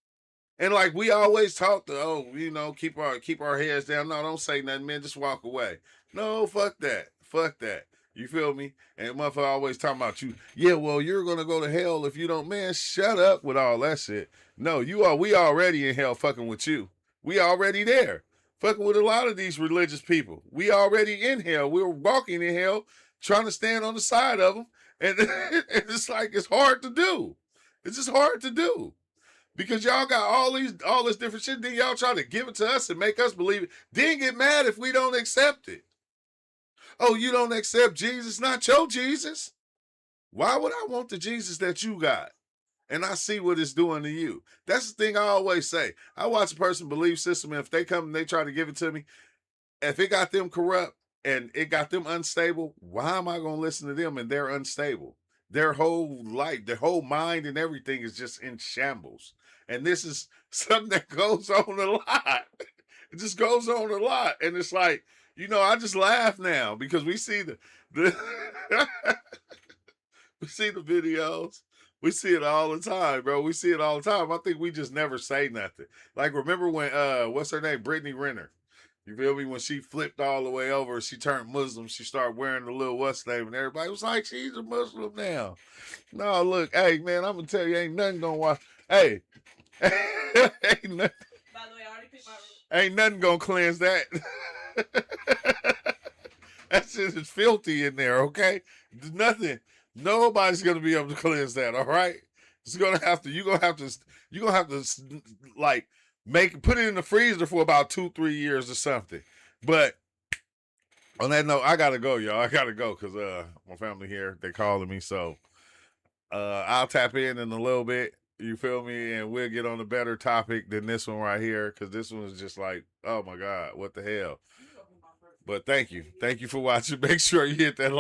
And like we always talk to, oh, you know, keep our heads down. No, don't say nothing, man. Just walk away. No, fuck that. Fuck that. You feel me? And motherfucker always talking about you. Yeah, well, you're gonna go to hell if you don't. Man, shut up with all that shit. No, we already in hell fucking with you. We already there. Fucking with a lot of these religious people. We already in hell. We're walking in hell, trying to stand on the side of them. And it's like, it's hard to do. It's just hard to do. Because y'all got all this different shit. Then y'all try to give it to us and make us believe it. Then get mad if we don't accept it. Oh, you don't accept Jesus? Not your Jesus. Why would I want the Jesus that you got? And I see what it's doing to you. That's the thing I always say. I watch a person belief system, and if they come and they try to give it to me, if it got them corrupt and it got them unstable, why am I going to listen to them and they're unstable? Their whole life, their whole mind and everything is just in shambles. And this is something that goes on a lot. It just goes on a lot. And it's like, you know, I just laugh now because we see the we see the videos. We see it all the time, bro. We see it all the time. I think we just never say nothing. Like, remember when, what's her name? Brittany Renner. You feel me? When she flipped all the way over, she turned Muslim. She started wearing the little what's name, and everybody was like, she's a Muslim now. No, look, hey, man, I'm going to tell you, ain't nothing going to watch. Hey, ain't nothing. By the way, I already picked my room. Ain't nothing going to cleanse that. That shit is filthy in there, okay? There's nothing. Nobody's gonna be able to cleanse that, all right? It's gonna have to. You're gonna have to like put it in the freezer for about 2-3 years or something. But on that note, I gotta go, y'all. I gotta go because my family here, they calling me. So I'll tap in a little bit. You feel me? And we'll get on a better topic than this one right here because this one is just like, oh my God, what the hell? But thank you for watching. Make sure you hit that like.